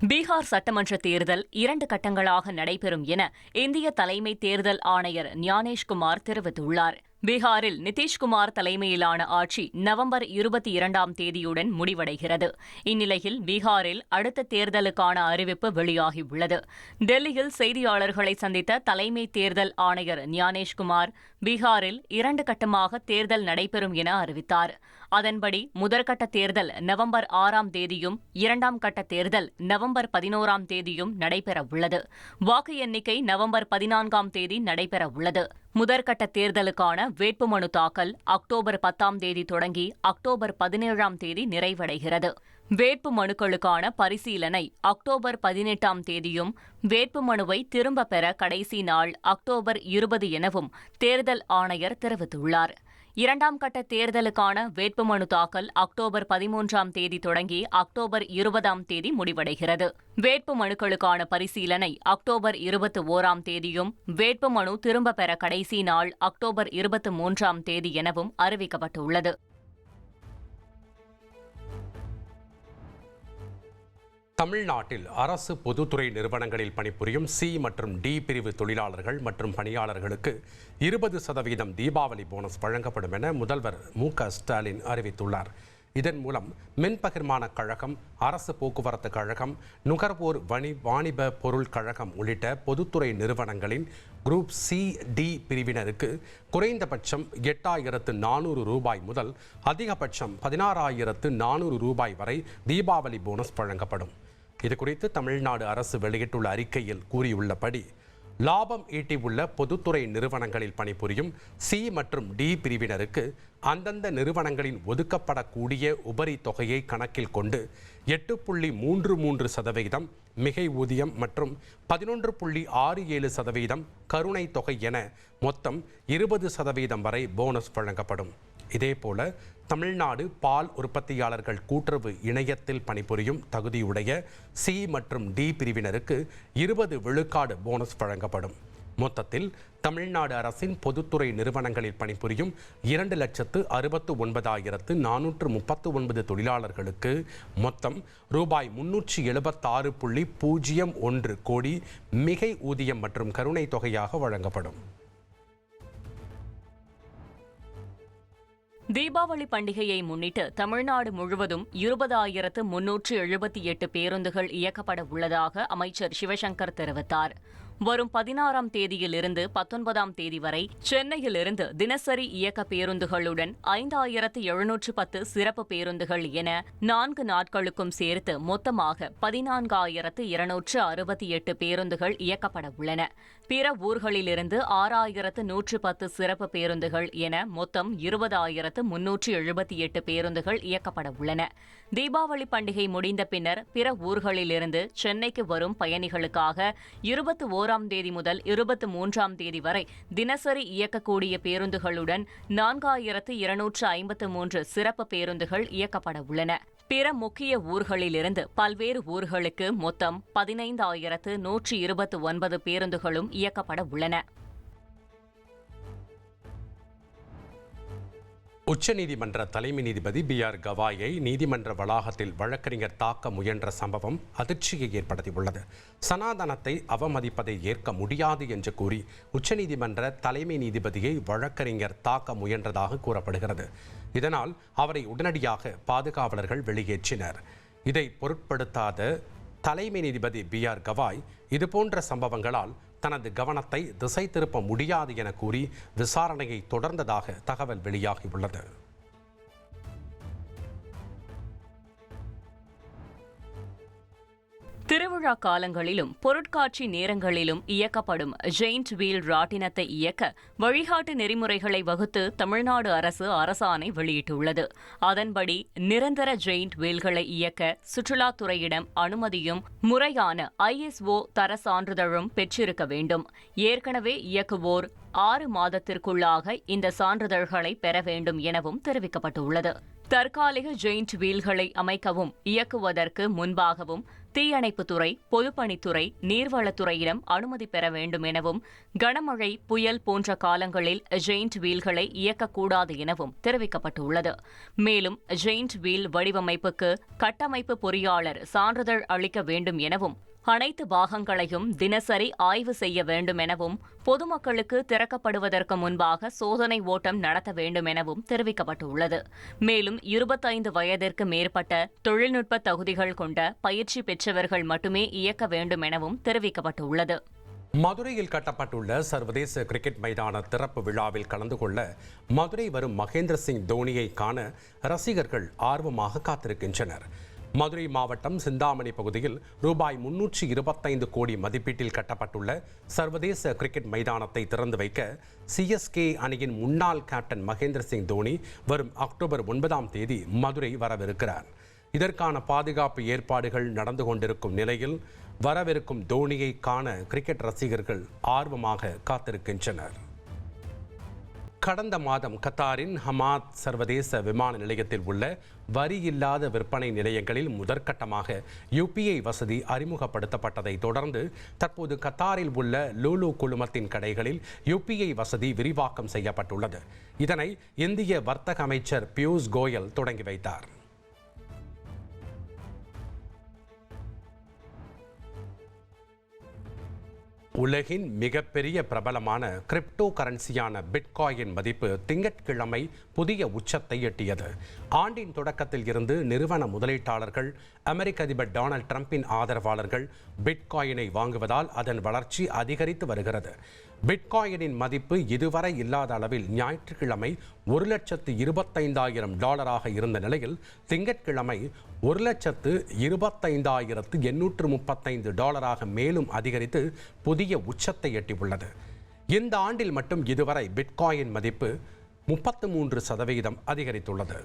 பீகார் சட்டமன்ற தேர்தல் 2 கட்டங்களாக நடைபெறும் என இந்திய தலைமை தேர்தல் ஆணையர் ஞானேஷ்குமார் தெரிவித்துள்ளார். பீகாரில் நிதிஷ்குமார் தலைமையிலான ஆட்சி நவம்பர் 22ஆம் தேதியுடன் முடிவடைகிறது. இந்நிலையில் பீகாரில் அடுத்த தேர்தலுக்கான அறிவிப்பு வெளியாகியுள்ளது. டெல்லியில் செய்தியாளர்களை சந்தித்த தலைமை தேர்தல் ஆணையர் ஞானேஷ்குமார் பீகாரில் 2 கட்டமாக தேர்தல் நடைபெறும் என அறிவித்தார். அதன்படி முதற்கட்ட தேர்தல் நவம்பர் 6ஆம் தேதியும் 2ஆம் கட்ட தேர்தல் நவம்பர் 11ஆம் தேதியும் நடைபெறவுள்ளது. வாக்கு எண்ணிக்கை நவம்பர் 14ஆம் தேதி நடைபெறவுள்ளது. முதற்கட்ட தேர்தலுக்கான வேட்புமனு தாக்கல் அக்டோபர் 10ஆம் தேதி தொடங்கி அக்டோபர் 17ஆம் தேதி நிறைவடைகிறது. வேட்பு மனுக்களுக்கான பரிசீலனை அக்டோபர் 18ஆம் தேதியும் வேட்புமனுவை திரும்பப் பெற கடைசி நாள் அக்டோபர் 20 எனவும் தேர்தல் ஆணையர் தெரிவித்துள்ளார். 2ஆம் கட்ட தேர்தலுக்கான வேட்புமனு தாக்கல் அக்டோபர் 13ஆம் தேதி தொடங்கி அக்டோபர் 20ஆம் தேதி முடிவடைகிறது. வேட்புமனுக்களுக்கான பரிசீலனை அக்டோபர் 21ஆம் தேதியும் வேட்புமனு திரும்பப் பெற கடைசி நாள் அக்டோபர் 23ஆம் தேதி எனவும் அறிவிக்கப்பட்டுள்ளது. தமிழ்நாட்டில் அரசு பொதுத்துறை நிறுவனங்களில் பணிபுரியும் சி மற்றும் டி பிரிவு தொழிலாளர்கள் மற்றும் பணியாளர்களுக்கு 20% தீபாவளி போனஸ் வழங்கப்படும் என முதல்வர் மு.க.ஸ்டாலின் அறிவித்துள்ளார். இதன் மூலம் மின் பகிர்மான கழகம், அரசு போக்குவரத்து கழகம், நுகர்வோர் வாணிப பொருள் கழகம் உள்ளிட்ட பொதுத்துறை நிறுவனங்களின் குரூப் சி டி பிரிவினருக்கு குறைந்தபட்சம் 8,400 ரூபாய் முதல் அதிகபட்சம் 16,400 ரூபாய் வரை தீபாவளி போனஸ் வழங்கப்படும். இதுகுறித்து தமிழ்நாடு அரசு வெளியிட்டுள்ள அறிக்கையில் கூறியுள்ளபடி, லாபம் ஈட்டியுள்ள பொதுத்துறை நிறுவனங்களில் பணிபுரியும் சி மற்றும் டி பிரிவினருக்கு அந்தந்த நிறுவனங்களின் ஒதுக்கப்படக்கூடிய உபரி தொகையை கணக்கில் கொண்டு 8.33% மிகை ஊதியம் மற்றும் 11.67% கருணை தொகை என மொத்தம் 20% வரை போனஸ் வழங்கப்படும். இதேபோல தமிழ்நாடு பால் உற்பத்தியாளர்கள் கூட்டுறவு இணையத்தில் பணிபுரியும் தகுதியுடைய சி மற்றும் டி பிரிவினருக்கு 20 விழுக்காடு போனஸ் வழங்கப்படும். மொத்தத்தில் தமிழ்நாடு அரசின் பொதுத்துறை நிறுவனங்களில் பணிபுரியும் 2,69,439 தொழிலாளர்களுக்கு மொத்தம் ரூபாய் 376.01 கோடி மிகை ஊதியம் மற்றும் கருணை தொகையாக வழங்கப்படும். தீபாவளி பண்டிகையை முன்னிட்டு தமிழ்நாடு முழுவதும் 20,378 பேருந்துகள் இயக்கப்பட உள்ளதாக அமைச்சர் சிவசங்கர் தெரிவித்தார். வரும் 16ஆம் தேதியிலிருந்து 19ஆம் தேதி வரை சென்னையிலிருந்து தினசரி இயக்க பேருந்துகளுடன் 5,710 சிறப்பு பேருந்துகள் என 4 நாட்களுக்கும் சேர்த்து மொத்தமாக 14,268 பேருந்துகள் இயக்கப்பட உள்ளன. பிற ஊர்களிலிருந்து 6,110 சிறப்பு பேருந்துகள் என மொத்தம் 20,378 பேருந்துகள் இயக்கப்பட உள்ளன. தீபாவளி பண்டிகை முடிந்த பின்னர் பிற ஊர்களிலிருந்து சென்னைக்கு வரும் பயணிகளுக்காக 21ஆம் தேதி முதல் 23ஆம் தேதி வரை தினசரி இயக்கக்கூடிய பேருந்துகளுடன் 4,253 சிறப்பு பேருந்துகள் இயக்கப்பட உள்ளன. பிற முக்கிய ஊர்களிலிருந்து பல்வேறு ஊர்களுக்கு மொத்தம் 15,129 பேருந்துகளும் இயக்கப்பட உள்ளன. உச்சநீதிமன்ற தலைமை நீதிபதி B.R. கவாயை நீதிமன்ற வளாகத்தில் வழக்கறிஞர் தாக்க முயன்ற சம்பவம் அதிர்ச்சியை ஏற்படுத்தியுள்ளது. சனாதனத்தை அவமதிப்பதை ஏற்க முடியாது என்று கூறி உச்சநீதிமன்ற தலைமை நீதிபதியை வழக்கறிஞர் தாக்க முயன்றதாக கூறப்படுகிறது. இதனால் அவரை உடனடியாக பாதுகாவலர்கள் வெளியேற்றினர். இதை பொருட்படுத்தாத தலைமை நீதிபதி B.R. கவாய் இதுபோன்ற சம்பவங்களால் தனது கவனத்தை திசை திருப்ப முடியாது என கூறி விசாரணையை தொடர்ந்ததாக தகவல் வெளியாகியுள்ளது. திருவிழா காலங்களிலும் பொருட்காட்சி நேரங்களிலும் இயக்கப்படும் ஜெயின்ட் வீல் ராட்டினத்தை இயக்க வழிகாட்டு நெறிமுறைகளை வகுத்து தமிழ்நாடு அரசு அரசாணை வெளியிட்டுள்ளது. அதன்படி நிரந்தர ஜெயின்ட் வீல்களை இயக்க சுற்றுலாத்துறையிடம் அனுமதியும் முறையான ISO தர சான்றிதழும் பெற்றிருக்க வேண்டும். ஏற்கனவே இயக்குவோர் 6 மாதத்திற்குள்ளாக இந்த சான்றிதழ்களை பெற வேண்டும் எனவும் தெரிவிக்கப்பட்டுள்ளது. தற்காலிக ஜெயின்ட் வீல்களை அமைக்கவும் இயக்குவதற்கு முன்பாகவும் தீயணைப்புத்துறை, பொதுப்பணித்துறை, நீர்வளத்துறையிடம் அனுமதி பெற வேண்டும் எனவும், கனமழை, புயல் போன்ற காலங்களில் ஜெயிண்ட் வீல்களை இயக்கக்கூடாது எனவும் தெரிவிக்கப்பட்டுள்ளது. மேலும் ஜெயிண்ட் வீல் வடிவமைப்புக்கு கட்டமைப்பு பொறியாளர் சான்றிதழ் அளிக்க வேண்டும் எனவும், அனைத்து பாகங்களையும் தினசரி ஆய்வு செய்ய வேண்டும் எனவும், பொதுமக்களுக்கு திறக்கப்படுவதற்கு முன்பாக சோதனை ஓட்டம் நடத்த வேண்டும் எனவும் தெரிவிக்கப்பட்டுள்ளது. மேலும் 25 வயதிற்கு மேற்பட்ட தொழில்நுட்ப தகுதிகள் கொண்ட பயிற்சி பெற்றவர்கள் மட்டுமே இயக்க வேண்டும் எனவும் தெரிவிக்கப்பட்டுள்ளது. மதுரையில் கட்டப்பட்டுள்ள சர்வதேச கிரிக்கெட் மைதான திறப்பு விழாவில் கலந்து கொள்ள மதுரை வரும் மகேந்திர சிங் தோனியை காண ரசிகர்கள் ஆர்வமாக காத்திருக்கின்றனர். மதுரை மாவட்டம் சிந்தாமணி பகுதியில் ரூபாய் 325 கோடி மதிப்பீட்டில் கட்டப்பட்டுள்ள சர்வதேச கிரிக்கெட் மைதானத்தை திறந்து வைக்க CSK அணியின் முன்னாள் கேப்டன் மகேந்திர சிங் தோனி வரும் அக்டோபர் 9ஆம் தேதி மதுரை வரவிருக்கிறார். இதற்கான பாதுகாப்பு ஏற்பாடுகள் நடந்து கொண்டிருக்கும் நிலையில் வரவிருக்கும் தோனியை காண கிரிக்கெட் ரசிகர்கள் ஆர்வமாக காத்திருக்கின்றனர். கடந்த மாதம் கத்தாரின் ஹமாத் சர்வதேச விமான நிலையத்தில் உள்ள வரி இல்லாத விற்பனை நிலையங்களில் முதற்கட்டமாக UPI வசதி அறிமுகப்படுத்தப்பட்டதை தொடர்ந்து தற்போது கத்தாரில் உள்ள லூலு குழுமத்தின் கடைகளில் UPI வசதி விரிவாக்கம் செய்யப்பட்டுள்ளது. இதனை இந்திய வர்த்தக அமைச்சர் பியூஷ் கோயல் தொடங்கி வைத்தார். உலகின் மிகப்பெரிய பிரபலமான கிரிப்டோ கரன்சியான பிட்காயின் மதிப்பு திங்கட்கிழமை புதிய உச்சத்தை எட்டியது. ஆண்டின் தொடக்கத்தில் இருந்து நிறுவன முதலீட்டாளர்கள், அமெரிக்க அதிபர் டொனால்ட் ட்ரம்பின் ஆதரவாளர்கள் பிட்காயினை வாங்குவதால் அதன் வளர்ச்சி அதிகரித்து வருகிறது. பிட்காயினின் மதிப்பு இதுவரை இல்லாத அளவில் ஞாயிற்றுக்கிழமை $1,25,000 இருந்த நிலையில் திங்கட்கிழமை $1,25,835 மேலும் அதிகரித்து புதிய உச்சத்தை எட்டியுள்ளது. இந்த ஆண்டில் மட்டும் இதுவரை பிட்காயின் மதிப்பு 33% அதிகரித்துள்ளது.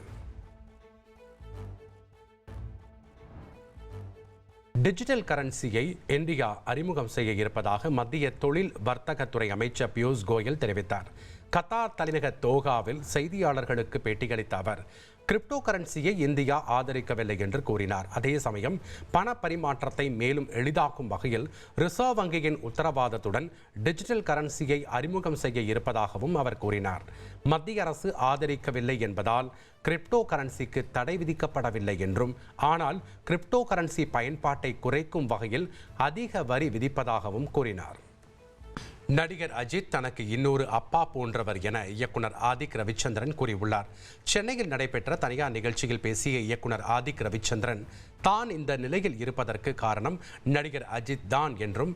டிஜிட்டல் கரன்சியை இந்தியா அறிமுகம் செய்ய இருப்பதாக மத்திய தொழில் வர்த்தகத்துறை அமைச்சர் பியூஷ் கோயல் தெரிவித்தார். கத்தார் தலைநகர் தோஹாவில் செய்தியாளர்களுக்கு பேட்டியளித்த அவர் கிரிப்டோ கரன்சியை இந்தியா ஆதரிக்கவில்லை என்று கூறினார். அதே சமயம் பண பரிமாற்றத்தை மேலும் எளிதாக்கும் வகையில் ரிசர்வ் வங்கியின் உத்தரவாதத்துடன் டிஜிட்டல் கரன்சியை அறிமுகம் செய்ய இருப்பதாகவும் அவர் கூறினார். மத்திய அரசு ஆதரிக்கவில்லை என்பதால் கிரிப்டோ கரன்சிக்கு தடை விதிக்கப்படவில்லை என்றும், ஆனால் கிரிப்டோ கரன்சி பயன்பாட்டை குறைக்கும் வகையில் அதிக வரி விதிப்பதாகவும் கூறினார். நடிகர் அஜித் தனக்கு இன்னொரு அப்பா போன்றவர் என இயக்குனர் ஆதிக் ரவிச்சந்திரன் கூறியுள்ளார். சென்னையில் நடைபெற்ற தனியார் நிகழ்ச்சியில் பேசிய இயக்குனர் ஆதிக் ரவிச்சந்திரன் தான் இந்த நிலையில் இருப்பதற்கு காரணம் நடிகர் அஜித் தான் என்றும்,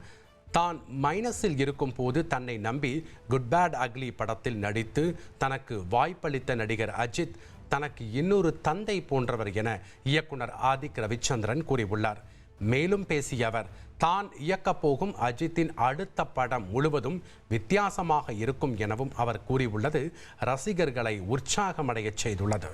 தான் மைனஸில் இருக்கும் போது தன்னை நம்பி குட் பேட் அக்லி படத்தில் நடித்து தனக்கு வாய்ப்பளித்த நடிகர் அஜித் தனக்கு இன்னொரு தந்தை போன்றவர் என இயக்குனர் ஆதிக் ரவிச்சந்திரன் கூறியுள்ளார். மேலும் பேசிய அவர் தான் இயக்கப் போகும் அஜித்தின் அடுத்த படம் முழுவதும் வித்தியாசமாக இருக்கும் எனவும் அவர் கூறியுள்ளது ரசிகர்களை உற்சாகமடையச் செய்துள்ளது.